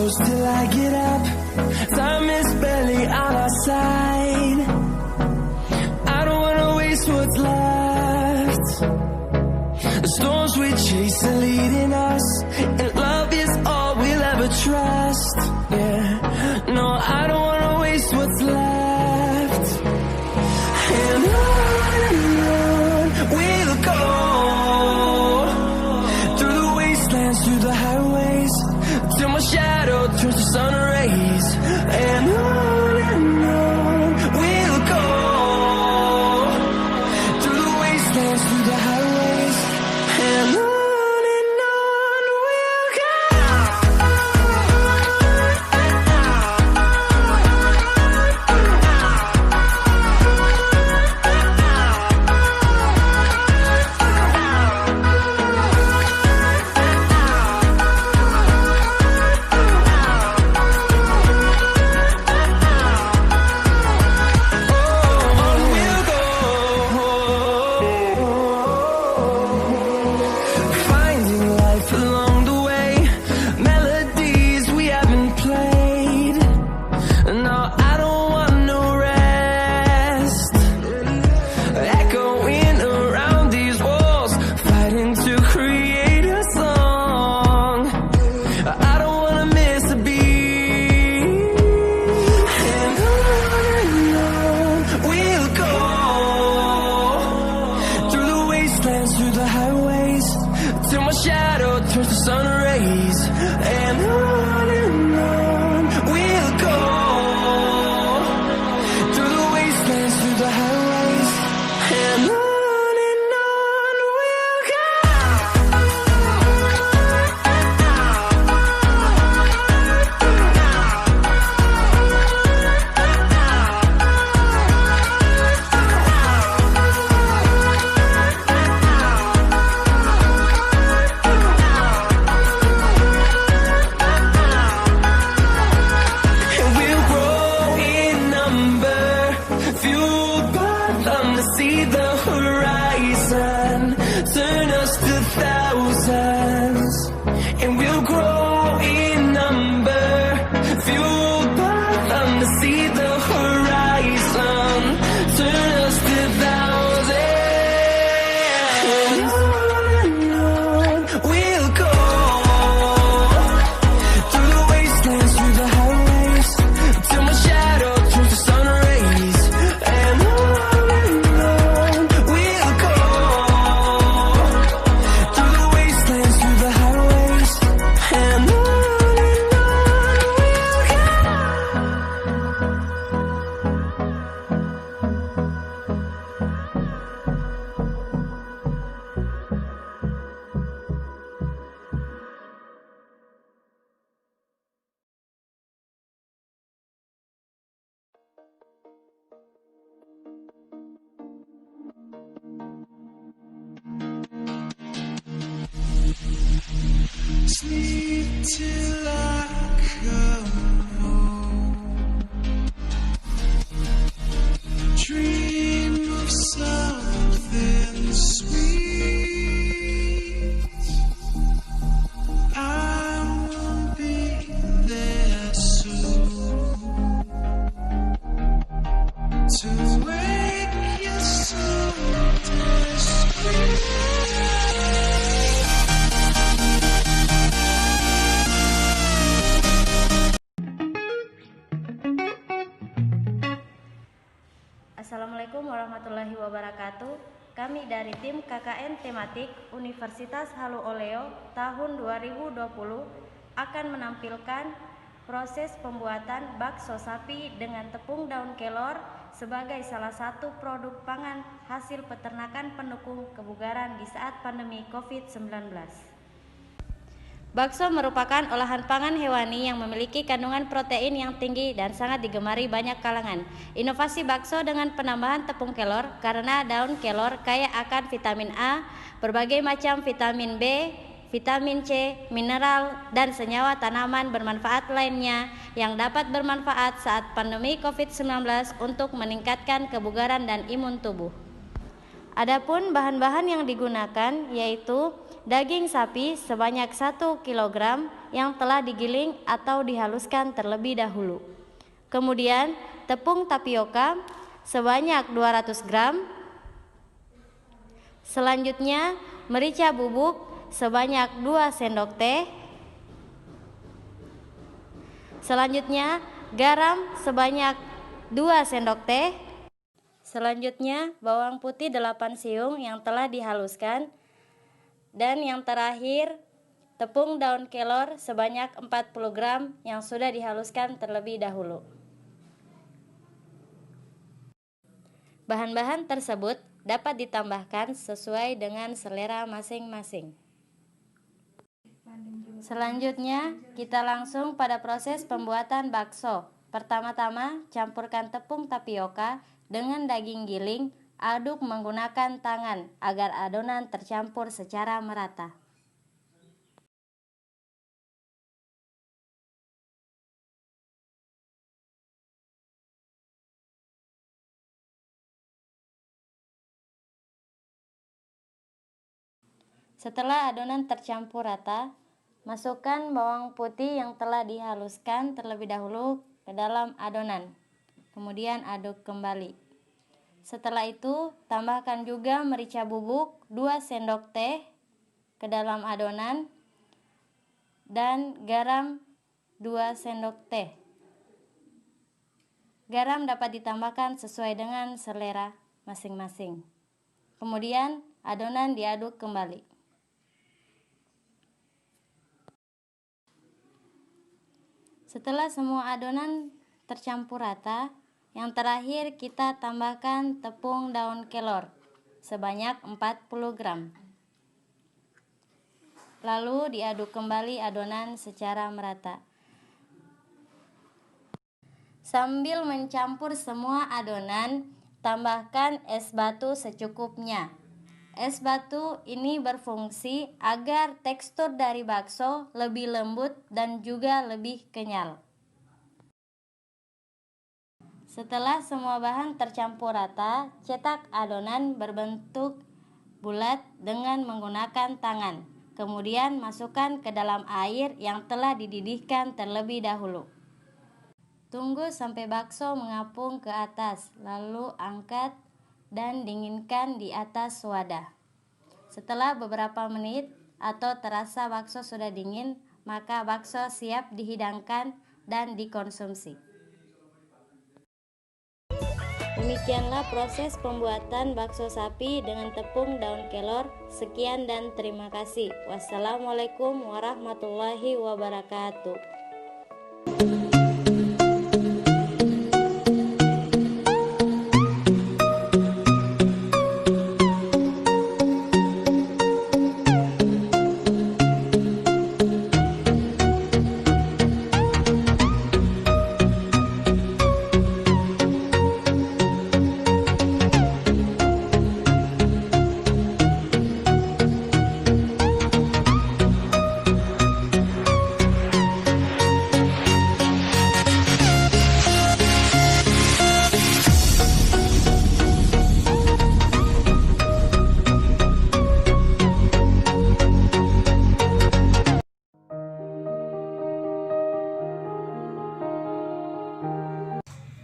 close till I get up. Time is barely on our side. I don't wanna waste what's left. The storms we chase are leading us, and love is all we'll ever trust. Yeah, no, I don't wanna waste what's left. And on we'll go, through the wastelands, through the highways, till my shadow turns to sun rays. And on we'll go, through the wastelands, through the highways, and on we'll go. Through the highways, till my shadow turns to sun rays. And on we'll go, through the wastelands, through the highways, and on we'll go. See the horizon, turn us to thousands, and we'll grow in number, fueled by them to see the horizon, turn us to thousands. And on we'll go, through the wastelands, through the highways, till my shadow turns to sun rays. And on sleep till I come home, dream of something sweet. I will be there soon to wake you so discreet. Assalamualaikum warahmatullahi wabarakatuh. Kami dari tim KKN Tematik Universitas Halu Oleo tahun 2020 akan menampilkan proses pembuatan bakso sapi dengan tepung daun kelor sebagai salah satu produk pangan hasil peternakan pendukung kebugaran di saat pandemi COVID-19. Bakso merupakan olahan pangan hewani yang memiliki kandungan protein yang tinggi dan sangat digemari banyak kalangan. Inovasi bakso dengan penambahan tepung kelor karena daun kelor kaya akan vitamin A, berbagai macam vitamin B, vitamin C, mineral, dan senyawa tanaman bermanfaat lainnya yang dapat bermanfaat saat pandemi COVID-19 untuk meningkatkan kebugaran dan imun tubuh. Adapun bahan-bahan yang digunakan yaitu Daging sapi sebanyak 1 kg yang telah digiling atau dihaluskan terlebih dahulu. Kemudian tepung tapioka sebanyak 200 gram. Selanjutnya merica bubuk sebanyak 2 sendok teh. Selanjutnya garam sebanyak 2 sendok teh. Selanjutnya bawang putih 8 siung yang telah dihaluskan. Dan yang terakhir tepung daun kelor sebanyak 40 gram yang sudah dihaluskan terlebih dahulu. Bahan-bahan tersebut dapat ditambahkan sesuai dengan selera masing-masing. Selanjutnya, kita langsung pada proses pembuatan bakso. Pertama-tama, campurkan tepung tapioka dengan daging giling, aduk menggunakan tangan agar adonan tercampur secara merata. Setelah adonan tercampur rata, masukkan bawang putih yang telah dihaluskan terlebih dahulu ke dalam adonan. Kemudian aduk kembali. Setelah itu, tambahkan juga merica bubuk 2 sendok teh ke dalam adonan dan garam 2 sendok teh. Garam dapat ditambahkan sesuai dengan selera masing-masing. Kemudian adonan diaduk kembali. Setelah semua adonan tercampur rata, yang terakhir kita tambahkan tepung daun kelor sebanyak 40 gram. Lalu diaduk kembali adonan secara merata. Sambil mencampur semua adonan, tambahkan es batu secukupnya. Es batu ini berfungsi agar tekstur dari bakso lebih lembut dan juga lebih kenyal. Setelah semua bahan tercampur rata, cetak adonan berbentuk bulat dengan menggunakan tangan. Kemudian masukkan ke dalam air yang telah dididihkan terlebih dahulu. Tunggu sampai bakso mengapung ke atas, lalu angkat dan dinginkan di atas wadah. Setelah beberapa menit atau terasa bakso sudah dingin, maka bakso siap dihidangkan dan dikonsumsi. Demikianlah proses pembuatan bakso sapi dengan tepung daun kelor. Sekian dan terima kasih. Wassalamualaikum warahmatullahi wabarakatuh.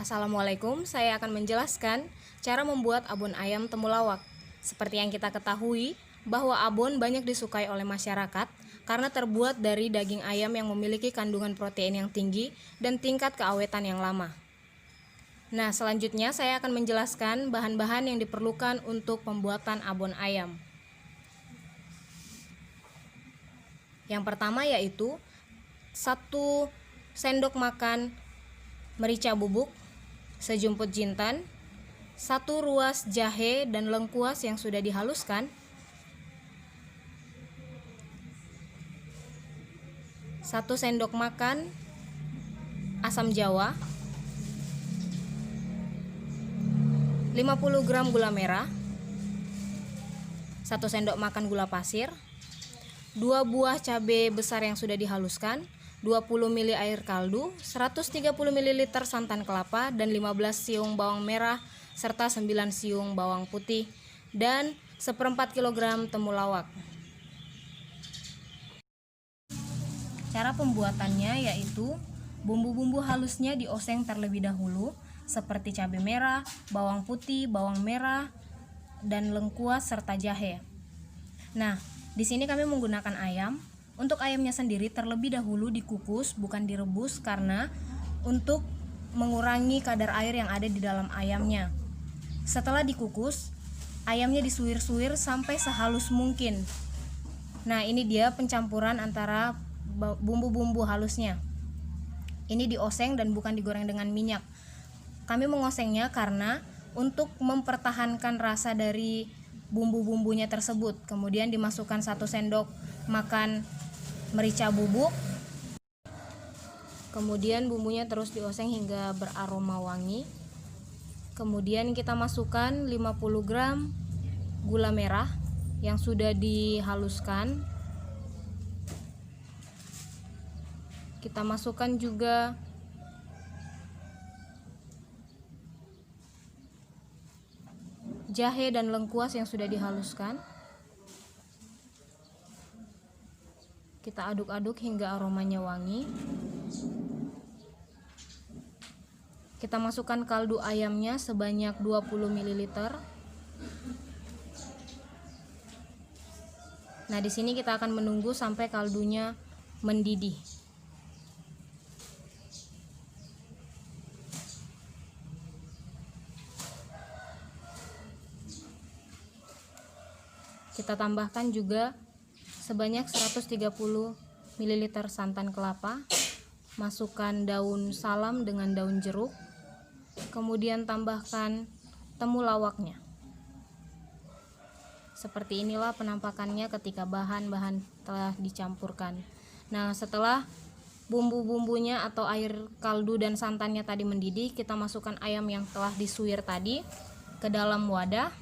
Assalamualaikum, saya akan menjelaskan cara membuat abon ayam temulawak. Seperti yang kita ketahui, bahwa abon banyak disukai oleh masyarakat karena terbuat dari daging ayam yang memiliki kandungan protein yang tinggi dan tingkat keawetan yang lama. Nah, selanjutnya saya akan menjelaskan bahan-bahan yang diperlukan untuk pembuatan abon ayam. Yang pertama yaitu 1 sendok makan merica bubuk, sejumput jintan, 1 ruas jahe dan lengkuas yang sudah dihaluskan, 1 sendok makan asam jawa, 50 gram gula merah, 1 sendok makan gula pasir, 2 buah cabai besar yang sudah dihaluskan, 20 ml air kaldu, 130 ml santan kelapa, dan 15 siung bawang merah, serta 9 siung bawang putih, dan 1/4 kg temulawak. Cara pembuatannya yaitu bumbu-bumbu halusnya dioseng terlebih dahulu seperti cabai merah, bawang putih, bawang merah, dan lengkuas serta jahe. Nah, di sini kami menggunakan ayam. Untuk ayamnya sendiri terlebih dahulu dikukus, bukan direbus, karena untuk mengurangi kadar air yang ada di dalam ayamnya. Setelah dikukus, ayamnya disuir-suir sampai sehalus mungkin. Nah, ini dia pencampuran antara bumbu-bumbu halusnya. Ini dioseng dan bukan digoreng dengan minyak. Kami mengosengnya karena untuk mempertahankan rasa dari bumbu-bumbunya tersebut. Kemudian dimasukkan 1 sendok makan merica bubuk. Kemudian bumbunya terus dioseng hingga beraroma wangi. Kemudian kita masukkan 50 gram gula merah yang sudah dihaluskan. Kita masukkan juga jahe dan lengkuas yang sudah dihaluskan. Kita aduk-aduk hingga aromanya wangi. Kita masukkan kaldu ayamnya sebanyak 20 ml. Nah, di sini kita akan menunggu sampai kaldunya mendidih. Kita tambahkan juga sebanyak 130 ml santan kelapa. Masukkan daun salam dengan daun jeruk. Kemudian tambahkan temulawaknya. Seperti inilah penampakannya ketika bahan-bahan telah dicampurkan. Nah, setelah bumbu-bumbunya atau air kaldu dan santannya tadi mendidih, kita masukkan ayam yang telah disuir tadi ke dalam wadah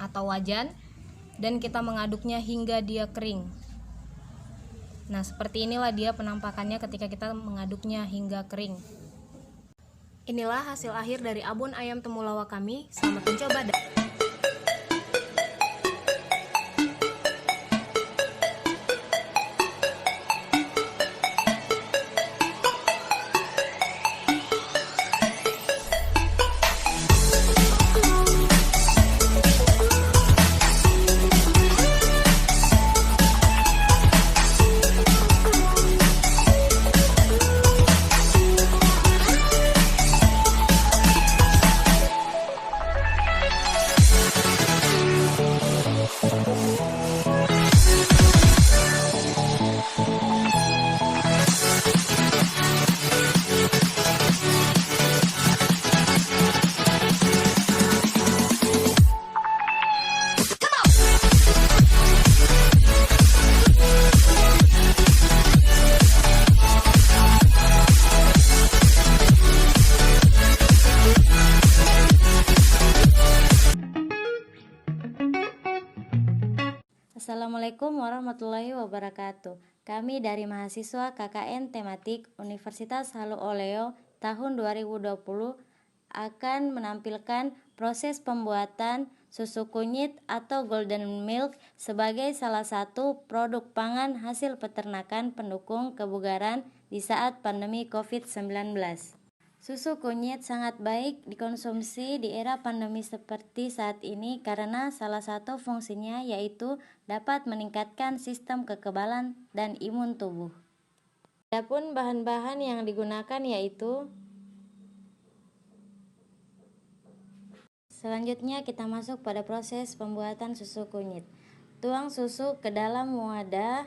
atau wajan dan kita mengaduknya hingga dia kering. Nah, seperti inilah dia penampakannya ketika kita mengaduknya hingga kering. Inilah hasil akhir dari abon ayam temulawak kami. Selamat mencoba. Assalamualaikum warahmatullahi wabarakatuh. Kami dari mahasiswa KKN Tematik Universitas Halu Oleo tahun 2020 akan menampilkan proses pembuatan susu kunyit atau golden milk sebagai salah satu produk pangan hasil peternakan pendukung kebugaran di saat pandemi COVID-19. Susu kunyit sangat baik dikonsumsi di era pandemi seperti saat ini karena salah satu fungsinya yaitu dapat meningkatkan sistem kekebalan dan imun tubuh. Adapun bahan-bahan yang digunakan yaitu selanjutnya kita masuk pada proses pembuatan susu kunyit. Tuang susu ke dalam wadah.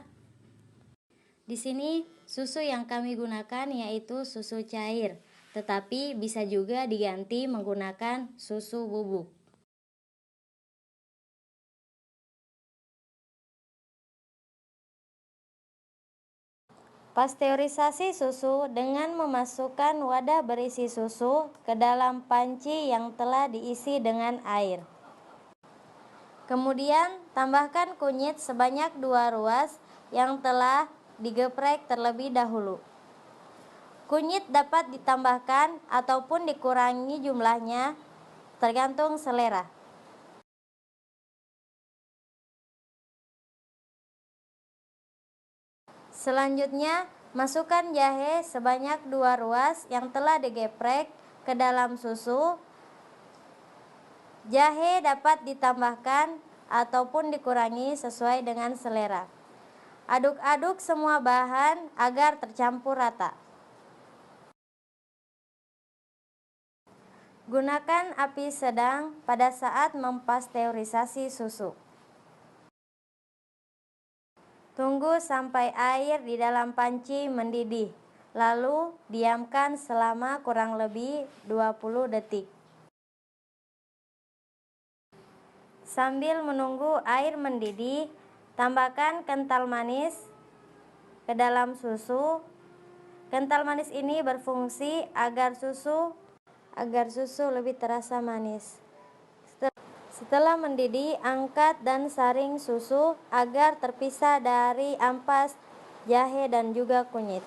Di sini susu yang kami gunakan yaitu susu cair, tetapi bisa juga diganti menggunakan susu bubuk. Pasteurisasi susu dengan memasukkan wadah berisi susu ke dalam panci yang telah diisi dengan air. Kemudian tambahkan kunyit sebanyak 2 ruas yang telah digeprek terlebih dahulu. Kunyit dapat ditambahkan ataupun dikurangi jumlahnya tergantung selera. Selanjutnya Masukkan jahe sebanyak 2 ruas yang telah digeprek ke dalam susu. Jahe dapat ditambahkan ataupun dikurangi sesuai dengan selera. Aduk-aduk semua bahan agar tercampur rata. Gunakan api sedang pada saat mempasteurisasi susu. Tunggu sampai air di dalam panci mendidih, lalu diamkan selama kurang lebih 20 detik. Sambil menunggu air mendidih, tambahkan kental manis ke dalam susu. Kental manis ini berfungsi agar susu lebih terasa manis. Setelah mendidih, angkat dan saring susu agar terpisah dari ampas jahe dan juga kunyit.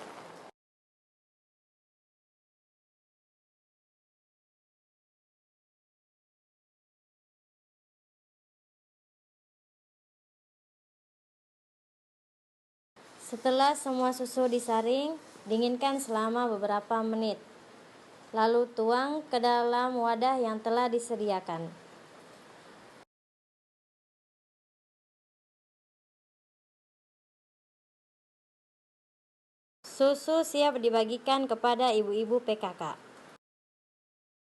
Setelah semua susu disaring, dinginkan selama beberapa menit. Lalu tuang ke dalam wadah yang telah disediakan. Susu siap dibagikan kepada ibu-ibu PKK.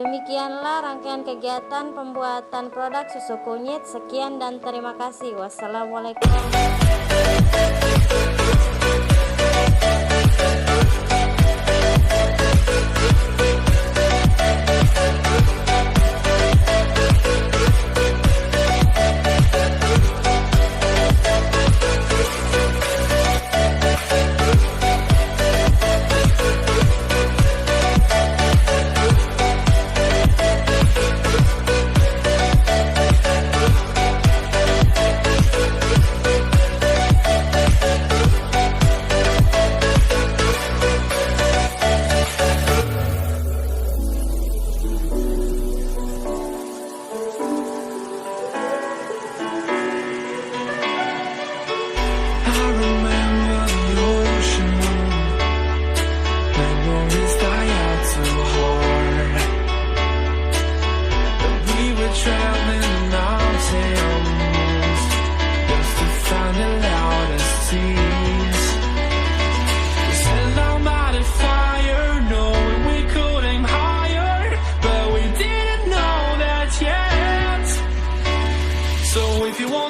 Demikianlah rangkaian kegiatan pembuatan produk susu kunyit. Sekian dan terima kasih. Wassalamualaikum.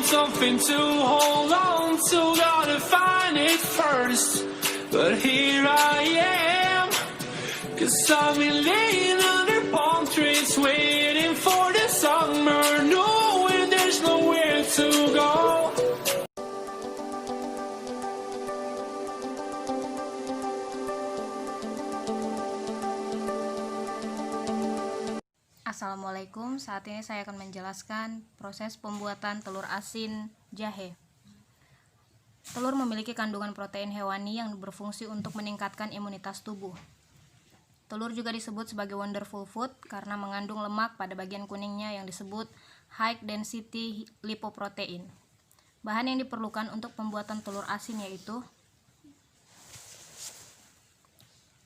Something to hold on to, gotta find it first. But here I am, 'cause I've been laying under palm trees, waiting for the summer, knowing there's nowhere to go. Assalamualaikum, saat ini saya akan menjelaskan proses pembuatan telur asin jahe. Telur memiliki kandungan protein hewani yang berfungsi untuk meningkatkan imunitas tubuh. Telur juga disebut sebagai wonderful food karena mengandung lemak pada bagian kuningnya yang disebut high density lipoprotein. Bahan yang diperlukan untuk pembuatan telur asin yaitu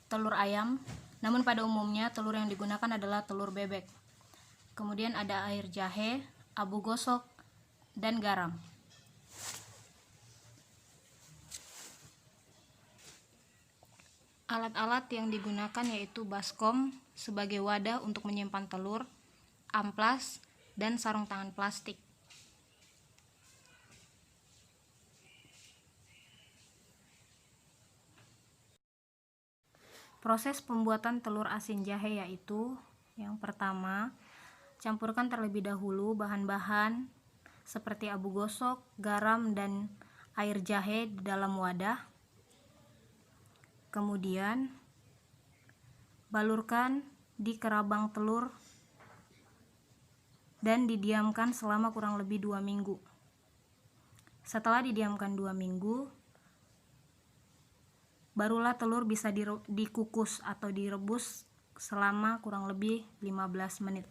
telur ayam, namun pada umumnya telur yang digunakan adalah telur bebek. Kemudian ada air jahe, abu gosok, dan garam. Alat-alat yang digunakan yaitu baskom sebagai wadah untuk menyimpan telur, amplas, dan sarung tangan plastik. Proses pembuatan telur asin jahe yaitu yang pertama, campurkan terlebih dahulu bahan-bahan seperti abu gosok, garam, dan air jahe di dalam wadah. Kemudian balurkan di kerabang telur dan didiamkan selama kurang lebih 2 minggu. Setelah didiamkan 2 minggu, barulah telur bisa dikukus atau direbus selama kurang lebih 15 menit.